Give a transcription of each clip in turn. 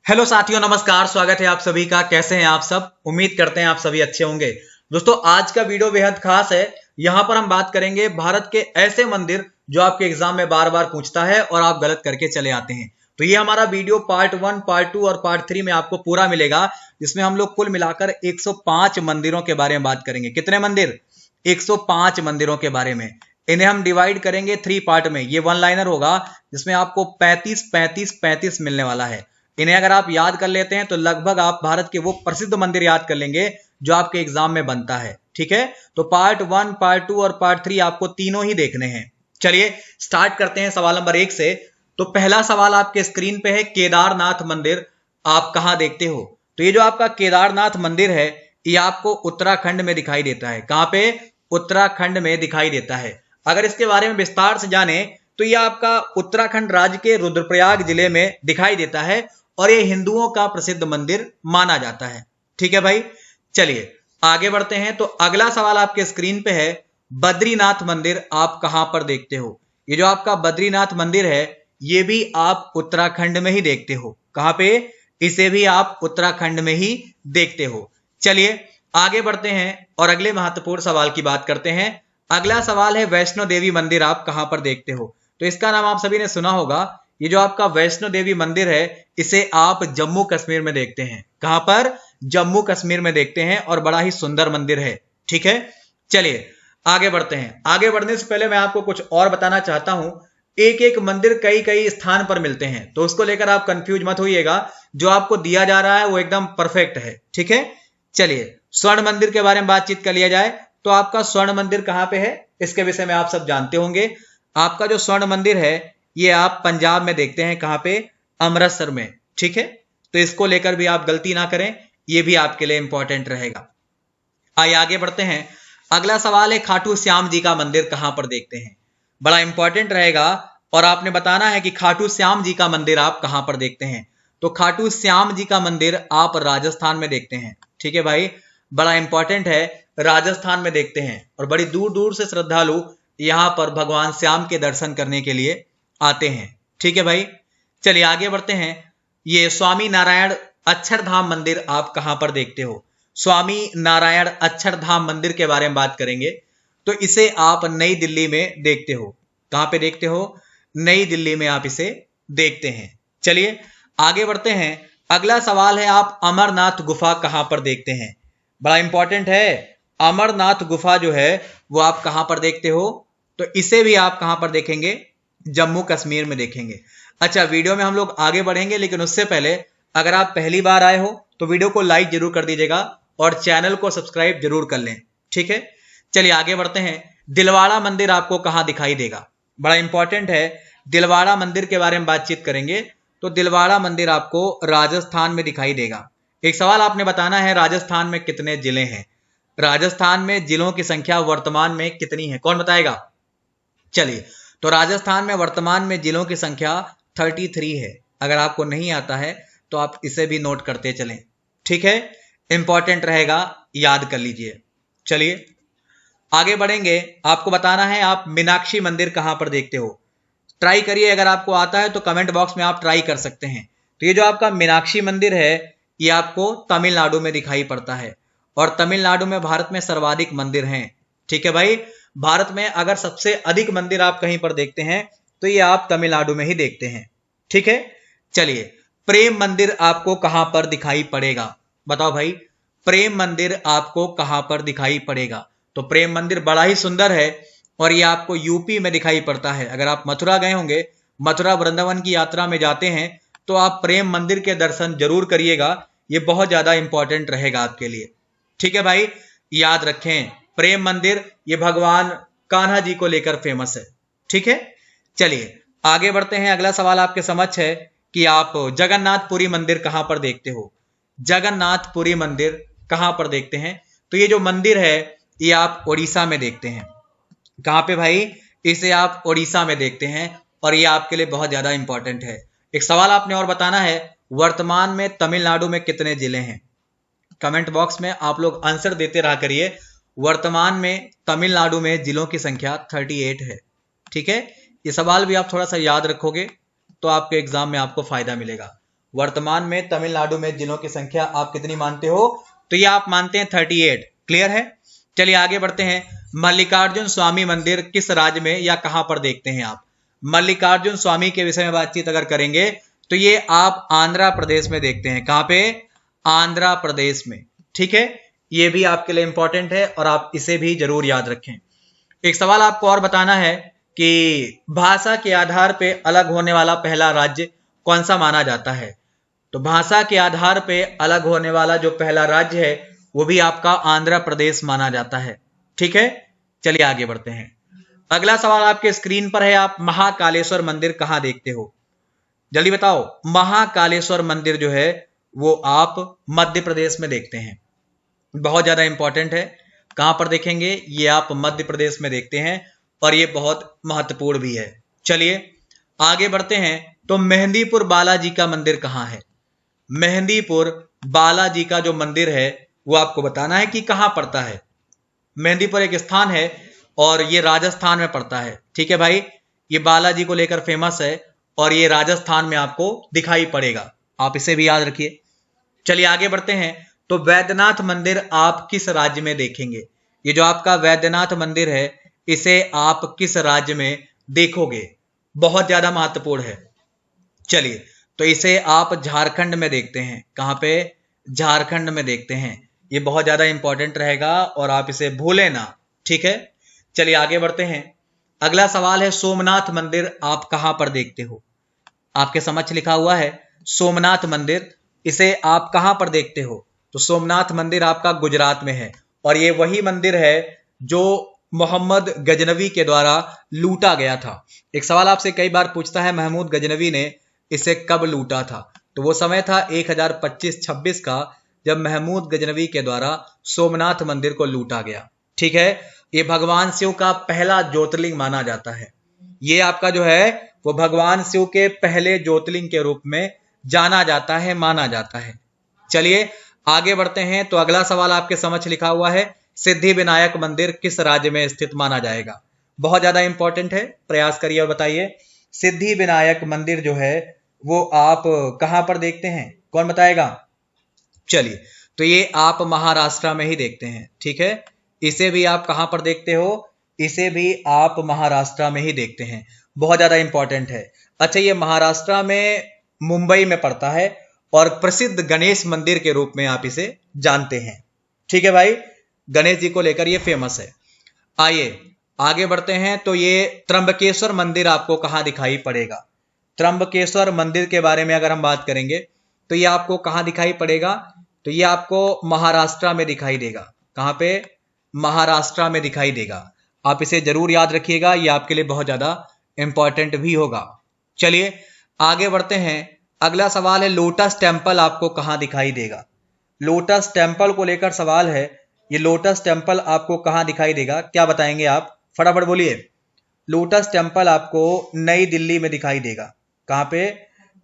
Hello साथियों, नमस्कार। स्वागत है आप सभी का। कैसे हैं आप सब? उम्मीद करते हैं आप सभी अच्छे होंगे। दोस्तों, आज का वीडियो बेहद खास है। यहां पर हम बात करेंगे भारत के ऐसे मंदिर जो आपके एग्जाम में बार बार पूछता है और आप गलत करके चले आते हैं। तो ये हमारा वीडियो पार्ट 1, पार्ट 2 और पार्ट 3 में आपको पूरा मिलेगा, जिसमें हम लोग कुल मिलाकर 105 मंदिरों के बारे में बात करेंगे। कितने मंदिर? 105 मंदिरों के बारे में। इन्हें हम डिवाइड करेंगे 3 पार्ट में। ये वन लाइनर होगा जिसमें आपको 35 35 35 मिलने वाला है। इन्हें अगर आप याद कर लेते हैं तो लगभग आप भारत के वो प्रसिद्ध मंदिर याद कर लेंगे जो आपके एग्जाम में बनता है। ठीक है, तो पार्ट 1, पार्ट 2 और पार्ट 3 आपको तीनों ही देखने हैं। चलिए स्टार्ट करते हैं सवाल नंबर 1 से। तो पहला सवाल आपके स्क्रीन पे है, केदारनाथ मंदिर आप कहां देखते हो? तो ये जो आपका केदारनाथ मंदिर है, ये आपको उत्तराखंड में दिखाई देता है। कहां पे? उत्तराखंड में दिखाई देता है। अगर इसके बारे में विस्तार से जाने तो ये आपका उत्तराखंड राज्य के रुद्रप्रयाग जिले में दिखाई देता है और ये हिंदुओं का प्रसिद्ध मंदिर माना जाता है। ठीक है भाई, चलिए आगे बढ़ते हैं। तो अगला सवाल आपके स्क्रीन पे है, बद्रीनाथ मंदिर आप कहां पर देखते हो? ये जो आपका बद्रीनाथ मंदिर है, ये भी आप उत्तराखंड में ही देखते हो। कहां पे? इसे भी आप उत्तराखंड में ही देखते हो। चलिए आगे बढ़ते हैं और अगले महत्वपूर्ण सवाल की बात करते हैं। अगला सवाल है, वैष्णो देवी मंदिर आप कहां पर देखते हो? तो इसका नाम आप सभी ने सुना होगा। ये जो आपका वैष्णो देवी मंदिर है, इसे आप जम्मू कश्मीर में देखते हैं। कहां पर? जम्मू कश्मीर में देखते हैं और बड़ा ही सुंदर मंदिर है। ठीक है, चलिए आगे बढ़ते हैं। आगे बढ़ने से पहले मैं आपको कुछ और बताना चाहता हूं। एक एक मंदिर कई कई स्थान पर मिलते हैं, तो उसको लेकर आप कंफ्यूज मत होइएगा। जो आपको दिया जा रहा है वो एकदम परफेक्ट है। ठीक है, चलिए स्वर्ण मंदिर के बारे में बातचीत कर लिया जाए। तो आपका स्वर्ण मंदिर कहां पे है, इसके विषय में आप सब जानते होंगे। आपका जो स्वर्ण मंदिर है, ये आप पंजाब में देखते हैं। कहां पे? अमृतसर में। ठीक है, तो इसको लेकर भी आप गलती ना करें, ये भी आपके लिए इंपॉर्टेंट रहेगा। आइए आगे बढ़ते हैं। अगला सवाल है, खाटू श्याम जी का मंदिर कहां पर देखते हैं? बड़ा इंपॉर्टेंट रहेगा और आपने बताना है कि खाटू श्याम जी का मंदिर आप कहां पर देखते हैं। तो खाटू श्याम जी का मंदिर आप राजस्थान में देखते हैं। ठीक है भाई, बड़ा इंपॉर्टेंट है, राजस्थान में देखते हैं और बड़ी दूर दूर से श्रद्धालु यहां पर भगवान श्याम के दर्शन करने के लिए आते हैं। ठीक है भाई, चलिए आगे बढ़ते हैं। ये स्वामी नारायण अक्षरधाम मंदिर आप कहां पर देखते हो? स्वामी नारायण अक्षरधाम मंदिर के बारे में बात करेंगे। तो इसे आप नई दिल्ली में देखते हो। कहां पे देखते हो? नई दिल्ली में आप इसे देखते हैं। चलिए आगे बढ़ते हैं। अगला सवाल है, आप अमरनाथ गुफा कहां पर देखते हैं? बड़ा इंपॉर्टेंट है, अमरनाथ गुफा जो है वो आप कहां पर देखते हो? तो इसे भी आप कहां पर देखेंगे? जम्मू कश्मीर में देखेंगे। अच्छा, वीडियो में हम लोग आगे बढ़ेंगे, लेकिन उससे पहले अगर आप पहली बार आए हो तो वीडियो को लाइक जरूर कर दीजिएगा और चैनल को सब्सक्राइब जरूर कर लें। ठीक है, चलिए आगे बढ़ते हैं। दिलवाड़ा मंदिर आपको कहां दिखाई देगा? बड़ा इंपॉर्टेंट है, दिलवाड़ा मंदिर के बारे में बातचीत करेंगे। तो दिलवाड़ा मंदिर आपको राजस्थान में दिखाई देगा। एक सवाल आपने बताना है, राजस्थान में कितने जिले हैं? राजस्थान में जिलों की संख्या वर्तमान में कितनी है, कौन बताएगा? चलिए, तो राजस्थान में वर्तमान में जिलों की संख्या 33 है। अगर आपको नहीं आता है तो आप इसे भी नोट करते चलें। ठीक है, इंपॉर्टेंट रहेगा, याद कर लीजिए। चलिए आगे बढ़ेंगे। आपको बताना है, आप मीनाक्षी मंदिर कहां पर देखते हो? ट्राई करिए, अगर आपको आता है तो कमेंट बॉक्स में आप ट्राई कर सकते हैं। तो ये जो आपका मीनाक्षी मंदिर है, ये आपको तमिलनाडु में दिखाई पड़ता है और तमिलनाडु में भारत में सर्वाधिक मंदिर हैं। ठीक है भाई, भारत में अगर सबसे अधिक मंदिर आप कहीं पर देखते हैं तो ये आप तमिलनाडु में ही देखते हैं। ठीक है, चलिए प्रेम मंदिर आपको कहां पर दिखाई पड़ेगा? बताओ भाई, प्रेम मंदिर आपको कहां पर दिखाई पड़ेगा? तो प्रेम मंदिर बड़ा ही सुंदर है और ये आपको यूपी में दिखाई पड़ता है। अगर आप मथुरा गए होंगे, मथुरा वृंदावन की यात्रा में जाते हैं, तो आप प्रेम मंदिर के दर्शन जरूर करिएगा। ये बहुत ज्यादा इंपॉर्टेंट रहेगा आपके लिए। ठीक है भाई, याद रखें, प्रेम मंदिर ये भगवान कान्हा जी को लेकर फेमस है। ठीक है, चलिए आगे बढ़ते हैं। अगला सवाल आपके समक्ष है कि आप जगन्नाथपुरी मंदिर कहां पर देखते हो? जगन्नाथपुरी मंदिर कहां पर देखते हैं? तो ये जो मंदिर है ये आप उड़ीसा में देखते हैं। कहां पे भाई? इसे आप उड़ीसा में देखते हैं और ये आपके लिए बहुत ज्यादा इंपॉर्टेंट है। एक सवाल आपने और बताना है, वर्तमान में तमिलनाडु में कितने जिले हैं? कमेंट बॉक्स में आप लोग आंसर देते रहा करिए। वर्तमान में तमिलनाडु में जिलों की संख्या 38 है। ठीक है, ये सवाल भी आप थोड़ा सा याद रखोगे तो आपके एग्जाम में आपको फायदा मिलेगा। वर्तमान में तमिलनाडु में जिलों की संख्या आप कितनी मानते हो? तो ये आप मानते हैं 38। क्लियर है? चलिए आगे बढ़ते हैं। मल्लिकार्जुन स्वामी मंदिर किस राज्य में या कहां पर देखते हैं आप? मल्लिकार्जुन स्वामी के विषय में बातचीत अगर करेंगे तो ये आप आंध्र प्रदेश में देखते हैं। कहां पे? आंध्र प्रदेश में। ठीक है, ये भी आपके लिए इंपॉर्टेंट है और आप इसे भी जरूर याद रखें। एक सवाल आपको और बताना है कि भाषा के आधार पे अलग होने वाला पहला राज्य कौन सा माना जाता है? तो भाषा के आधार पे अलग होने वाला जो पहला राज्य है वो भी आपका आंध्र प्रदेश माना जाता है। ठीक है, चलिए आगे बढ़ते हैं। अगला सवाल आपके स्क्रीन पर है। आप महाकालेश्वर मंदिर कहां देखते हो? जल्दी बताओ। महाकालेश्वर मंदिर जो है वो आप मध्य प्रदेश में देखते हैं। बहुत ज्यादा इंपॉर्टेंट है। कहां पर देखेंगे? ये आप मध्य प्रदेश में देखते हैं और ये बहुत महत्वपूर्ण भी है। चलिए आगे बढ़ते हैं। तो मेहंदीपुर बालाजी का मंदिर कहां है? मेहंदीपुर बालाजी का जो मंदिर है वो आपको बताना है कि कहां पड़ता है। मेहंदीपुर एक स्थान है और ये राजस्थान में पड़ता है। ठीक है भाई, ये बालाजी को लेकर फेमस है और ये राजस्थान में आपको दिखाई पड़ेगा। आप इसे भी याद रखिए। चलिए आगे बढ़ते हैं। तो वैद्यनाथ मंदिर आप किस राज्य में देखेंगे? ये जो आपका वैद्यनाथ मंदिर है इसे आप किस राज्य में देखोगे? बहुत ज्यादा महत्वपूर्ण है। चलिए, तो इसे आप झारखंड में देखते हैं। कहां पे? झारखंड में देखते हैं। ये बहुत ज्यादा इंपॉर्टेंट रहेगा और आप इसे भूलें ना। ठीक है, चलिए आगे बढ़ते हैं। अगला सवाल है, सोमनाथ मंदिर आप कहां पर देखते हो? आपके समक्ष लिखा हुआ है सोमनाथ मंदिर, इसे आप कहां पर देखते हो? तो सोमनाथ मंदिर आपका गुजरात में है और ये वही मंदिर है जो मोहम्मद गजनवी के द्वारा लूटा गया था। एक सवाल आपसे कई बार पूछता है, महमूद गजनवी ने इसे कब लूटा था? तो वो समय था 1025-26 का, जब महमूद गजनवी के द्वारा सोमनाथ मंदिर को लूटा गया। ठीक है, ये भगवान शिव का पहला ज्योतिर्लिंग माना जाता है। ये आपका जो है वो भगवान शिव के पहले ज्योतिर्लिंग के रूप में जाना जाता है, माना जाता है। चलिए आगे बढ़ते हैं। तो अगला सवाल आपके समक्ष लिखा हुआ है, सिद्धि विनायक मंदिर किस राज्य में स्थित माना जाएगा? बहुत ज्यादा इंपॉर्टेंट है, प्रयास करिए और बताइए। सिद्धि विनायक मंदिर जो है वो आप कहां पर देखते हैं? कौन बताएगा? चलिए, तो ये आप महाराष्ट्र में ही देखते हैं। ठीक है, इसे भी आप कहां पर देखते हो? इसे भी आप महाराष्ट्र में ही देखते हैं। बहुत ज्यादा इंपॉर्टेंट है। अच्छा, ये महाराष्ट्र में मुंबई में पड़ता है और प्रसिद्ध गणेश मंदिर के रूप में आप इसे जानते हैं। ठीक है भाई, गणेश जी को लेकर ये फेमस है। आइए आगे बढ़ते हैं। तो ये त्र्यंबकेश्वर मंदिर आपको कहां दिखाई पड़ेगा? त्र्यंबकेश्वर मंदिर के बारे में अगर हम बात करेंगे तो ये आपको कहां दिखाई पड़ेगा? तो ये आपको महाराष्ट्र में दिखाई देगा। कहां पे? महाराष्ट्र में दिखाई देगा। आप इसे जरूर याद रखिएगा, ये आपके लिए बहुत ज्यादा इंपॉर्टेंट भी होगा। चलिए आगे बढ़ते हैं। अगला सवाल है, लोटस टेम्पल आपको कहां दिखाई देगा? लोटस टेम्पल को लेकर सवाल है। ये लोटस टेम्पल आपको कहां दिखाई देगा? क्या बताएंगे आप? फटाफट बोलिए। लोटस टेम्पल आपको नई दिल्ली में दिखाई देगा। कहां पे?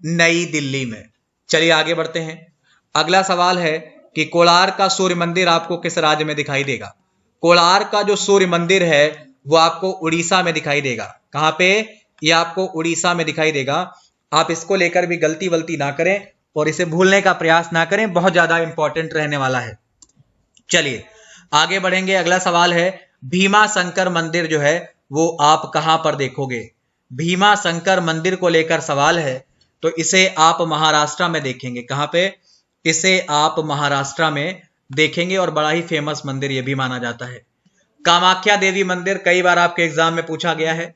नई दिल्ली में। चलिए आगे बढ़ते हैं। अगला सवाल है कि कोणार्क का सूर्य मंदिर आपको किस राज्य में दिखाई देगा? कोणार्क का जो सूर्य मंदिर है वो आपको उड़ीसा में दिखाई देगा। कहां पे? ये आपको उड़ीसा में दिखाई देगा। आप इसको लेकर भी गलती वलती ना करें और इसे भूलने का प्रयास ना करें, बहुत ज्यादा इंपॉर्टेंट रहने वाला है। चलिए आगे बढ़ेंगे। अगला सवाल है, भीमा शंकर मंदिर जो है वो आप कहां पर देखोगे? भीमा शंकर मंदिर को लेकर सवाल है, तो इसे आप महाराष्ट्र में देखेंगे। कहां पे? इसे आप महाराष्ट्र में देखेंगे और बड़ा ही फेमस मंदिर ये भी माना जाता है। कामाख्या देवी मंदिर कई बार आपके एग्जाम में पूछा गया है।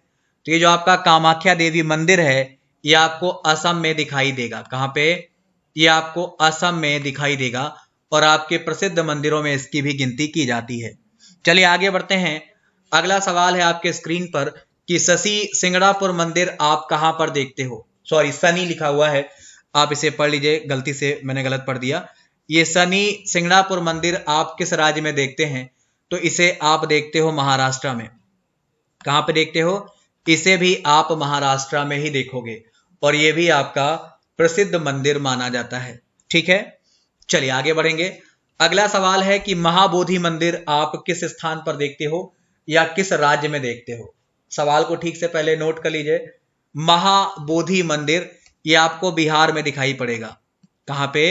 तो ये जो आपका कामाख्या देवी मंदिर है ये आपको असम में दिखाई देगा। कहां पे? ये आपको असम में दिखाई देगा और आपके प्रसिद्ध मंदिरों में इसकी भी गिनती की जाती है। चलिए आगे बढ़ते हैं। अगला सवाल है आपके स्क्रीन पर कि शशि सिंगड़ापुर मंदिर आप कहां पर देखते हो? सॉरी, शनि लिखा हुआ है, आप इसे पढ़ लीजिए, गलती से मैंने गलत पढ़ दिया। ये शनि सिंगड़ापुर मंदिर आप किस राज्य में देखते हैं? तो इसे आप देखते हो महाराष्ट्र में। कहां पे देखते हो? इसे भी आप महाराष्ट्र में ही देखोगे और ये भी आपका प्रसिद्ध मंदिर माना जाता है। ठीक है, चलिए आगे बढ़ेंगे। अगला सवाल है कि महाबोधि मंदिर आप किस स्थान पर देखते हो या किस राज्य में देखते हो? सवाल को ठीक से पहले नोट कर लीजिए। महाबोधि मंदिर ये आपको बिहार में दिखाई पड़ेगा। कहाँ पे?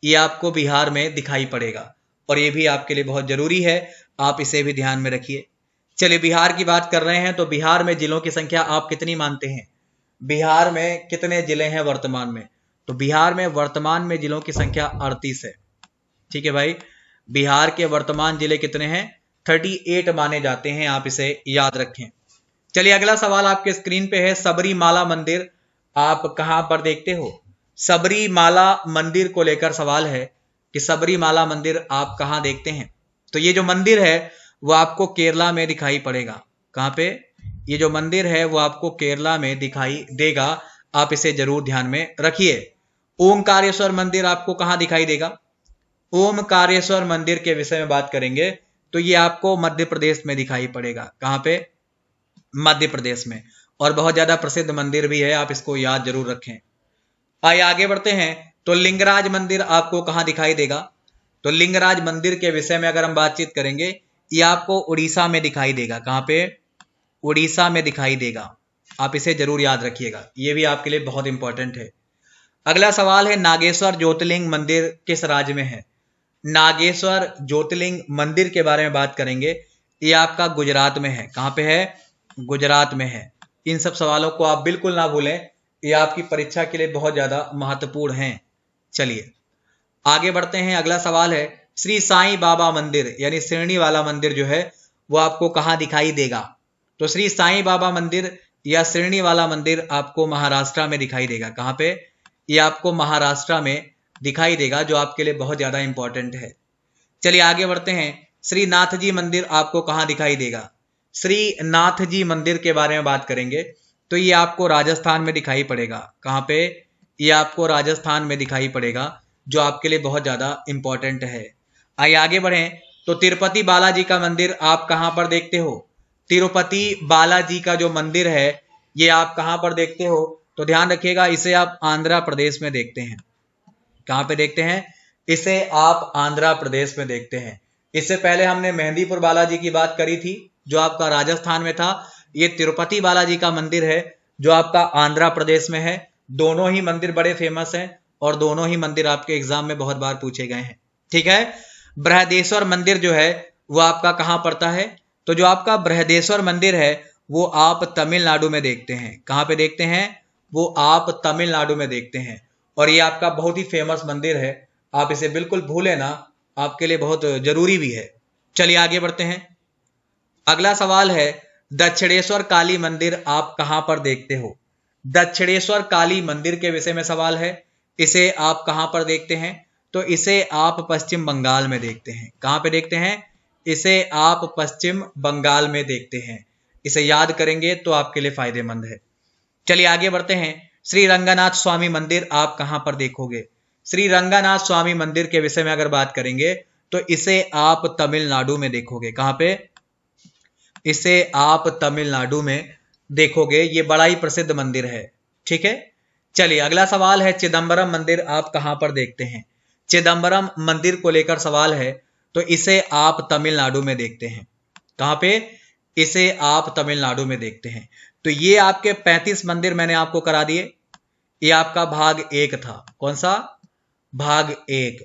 ये आपको बिहार में दिखाई पड़ेगा और ये भी आपके लिए बहुत जरूरी है, आप इसे भी ध्यान में रखिए। चलिए बिहार की बात कर रहे हैं तो बिहार में जिलों की संख्या आप कितनी मानते हैं? बिहार में कितने जिले हैं वर्तमान में? तो बिहार में वर्तमान में जिलों की संख्या 38 है। ठीक है भाई, बिहार के वर्तमान जिले कितने हैं? 38 माने जाते हैं, आप इसे याद रखें। चलिए अगला सवाल आपके स्क्रीन पे है, सबरीमाला मंदिर आप कहां पर देखते हो? सबरीमाला मंदिर को लेकर सवाल है कि सबरीमाला मंदिर आप कहां देखते हैं? तो ये जो मंदिर है वो आपको केरला में दिखाई पड़ेगा। कहां पे? ये जो मंदिर है वो आपको केरला में दिखाई देगा, आप इसे जरूर ध्यान में रखिए। ओमकारेश्वर मंदिर आपको कहां दिखाई देगा? ओमकारेश्वर मंदिर के विषय में बात करेंगे तो ये आपको मध्य प्रदेश में दिखाई पड़ेगा। कहां पे? मध्य प्रदेश में, और बहुत ज्यादा प्रसिद्ध मंदिर भी है, आप इसको याद जरूर रखें। आइए आगे बढ़ते हैं, तो लिंगराज मंदिर आपको कहां दिखाई देगा? तो लिंगराज मंदिर के विषय में अगर हम बातचीत करेंगे, ये आपको उड़ीसा में दिखाई देगा। कहां पे? उड़ीसा में दिखाई देगा, आप इसे जरूर याद रखिएगा, ये भी आपके लिए बहुत इंपॉर्टेंट है। अगला सवाल है, नागेश्वर ज्योतिर्लिंग मंदिर किस राज्य में है? नागेश्वर ज्योतिर्लिंग मंदिर के बारे में बात करेंगे, ये आपका गुजरात में है। कहां पे है? गुजरात में है। इन सब सवालों को आप बिल्कुल ना भूलें, ये आपकी परीक्षा के लिए बहुत ज्यादा महत्वपूर्ण हैं। चलिए आगे बढ़ते हैं, अगला सवाल है, श्री साईं बाबा मंदिर यानी शिरडी वाला मंदिर जो है वो आपको कहां दिखाई देगा? तो श्री साईं बाबा मंदिर या शिरडी वाला मंदिर आपको महाराष्ट्र में दिखाई देगा। कहां पे? ये आपको महाराष्ट्र में दिखाई देगा, जो आपके लिए बहुत ज्यादा इंपॉर्टेंट है। चलिए आगे बढ़ते हैं, श्रीनाथ जी मंदिर आपको कहां दिखाई देगा? श्रीनाथ जी मंदिर के बारे में बात करेंगे तो ये आपको राजस्थान में दिखाई पड़ेगा। कहां पे? ये आपको राजस्थान में दिखाई पड़ेगा, जो आपके लिए बहुत ज्यादा इंपॉर्टेंट है। आइए आगे बढ़ें, तो तिरुपति बालाजी का मंदिर आप कहां पर देखते हो? तिरुपति बालाजी का जो मंदिर है ये आप कहां पर देखते हो? तो ध्यान रखिएगा, इसे आप आंध्र प्रदेश में देखते हैं। कहां पे देखते हैं? इसे आप आंध्र प्रदेश में देखते हैं। इससे पहले हमने मेहंदीपुर बालाजी की बात करी थी, जो आपका राजस्थान में था। ये तिरुपति बालाजी का मंदिर है, जो आपका आंध्र प्रदेश में है। दोनों ही मंदिर बड़े फेमस हैं और दोनों ही मंदिर आपके एग्जाम में बहुत बार पूछे गए हैं। ठीक है, बृहदेश्वर मंदिर जो है वो आपका कहां पड़ता है? तो जो आपका बृहदेश्वर मंदिर है वो आप तमिलनाडु में देखते हैं। कहां पे देखते हैं? वो आप तमिलनाडु में देखते हैं, और ये आपका बहुत ही फेमस मंदिर है, आप इसे बिल्कुल भूलें ना, आपके लिए बहुत जरूरी भी है। चलिए आगे बढ़ते हैं, अगला सवाल है, दक्षिणेश्वर काली मंदिर आप कहां पर देखते हो? दक्षिणेश्वर काली मंदिर के विषय में सवाल है, इसे आप कहां पर देखते हैं? तो इसे आप पश्चिम बंगाल में देखते हैं। कहां पे देखते हैं? इसे आप पश्चिम बंगाल में देखते हैं। इसे याद करेंगे तो आपके लिए फायदेमंद है। चलिए आगे बढ़ते हैं, श्री रंगनाथ स्वामी मंदिर आप कहां पर देखोगे? श्री रंगनाथ स्वामी मंदिर के विषय में अगर बात करेंगे तो इसे आप तमिलनाडु में देखोगे। कहां पे? इसे आप तमिलनाडु में देखोगे, ये बड़ा ही प्रसिद्ध मंदिर है। ठीक है, चलिए अगला सवाल है, चिदम्बरम मंदिर आप कहां पर देखते हैं? चिदम्बरम मंदिर को लेकर सवाल है, तो इसे आप तमिलनाडु में देखते हैं। कहां पे? इसे आप तमिलनाडु में देखते हैं। तो ये आपके 35 मंदिर मैंने आपको करा दिए, ये आपका भाग 1 था। कौन सा? भाग 1।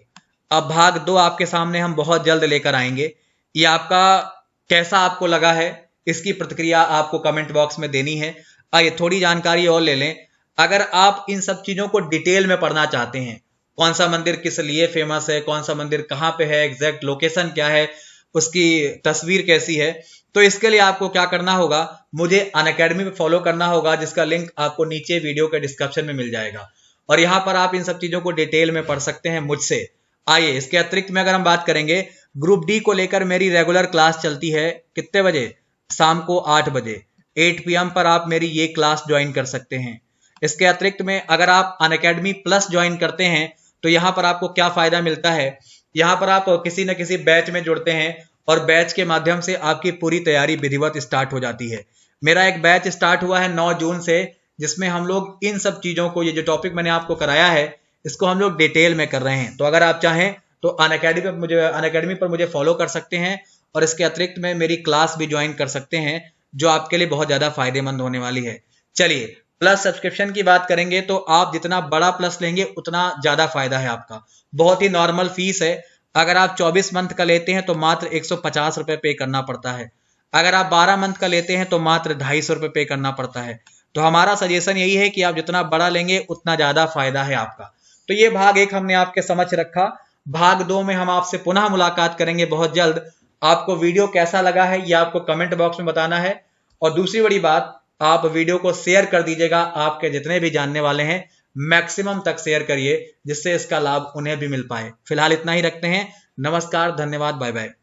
अब भाग 2 आपके सामने हम बहुत जल्द लेकर आएंगे। ये आपका कैसा आपको लगा है, इसकी प्रतिक्रिया आपको कमेंट बॉक्स में देनी है। आइए थोड़ी जानकारी और ले लें, अगर आप इन सब चीजों को डिटेल में पढ़ना चाहते हैं, कौन सा मंदिर किस लिए फेमस है, कौन सा मंदिर कहां पे है, एग्जैक्ट लोकेशन क्या है, उसकी तस्वीर कैसी है, तो इसके लिए आपको क्या करना होगा, मुझे अनअकैडमी पे फॉलो करना होगा, जिसका लिंक आपको नीचे वीडियो के डिस्क्रिप्शन में मिल जाएगा, और यहां पर आप इन सब चीजों को डिटेल में पढ़ सकते हैं मुझसे। आइए इसके अतिरिक्त में अगर हम बात करेंगे, ग्रुप डी को लेकर मेरी रेगुलर क्लास चलती है, कितने बजे? शाम को 8 बजे 8 PM पर आप मेरी ये क्लास ज्वाइन कर सकते हैं। इसके अतिरिक्त में अगर आप अनअकैडमी प्लस ज्वाइन करते हैं तो यहाँ पर आपको क्या फायदा मिलता है, यहाँ पर आप किसी न किसी बैच में जुड़ते हैं और बैच के माध्यम से आपकी पूरी तैयारी विधिवत स्टार्ट हो जाती है। मेरा एक बैच स्टार्ट हुआ है 9 जून से, जिसमें हम लोग इन सब चीजों को, ये जो टॉपिक मैंने आपको कराया है, इसको हम लोग डिटेल में कर रहे हैं। तो अगर आप चाहें तो अनअकैडमी पर मुझे फॉलो कर सकते हैं, और इसके अतिरिक्त में मेरी क्लास भी ज्वाइन कर सकते हैं, जो आपके लिए बहुत ज्यादा फायदेमंद होने वाली है। चलिए प्लस सब्सक्रिप्शन की बात करेंगे तो आप जितना बड़ा प्लस लेंगे उतना ज्यादा फायदा है आपका। बहुत ही नॉर्मल फीस है। अगर आप 24 मंथ का लेते हैं तो मात्र 150 रुपए पे करना पड़ता है। अगर आप 12 मंथ का लेते हैं तो मात्र 250 रुपए पे करना पड़ता है। तो हमारा सजेशन यही है कि आप जितना बड़ा लेंगे उतना ज्यादा फायदा है आपका। तो ये भाग एक हमने आपके समझ रखा। भाग दो में हम आपसे पुनः मुलाकात करेंगे बहुत जल्द। आपको वीडियो कैसा लगा है ये आपको कमेंट बॉक्स में बताना है। और दूसरी बड़ी बात, आप वीडियो को शेयर कर दीजिएगा। आपके जितने भी जानने वाले हैं मैक्सिमम तक शेयर करिए, जिससे इसका लाभ उन्हें भी मिल पाए। फिलहाल इतना ही रखते हैं। नमस्कार, धन्यवाद, बाय बाय।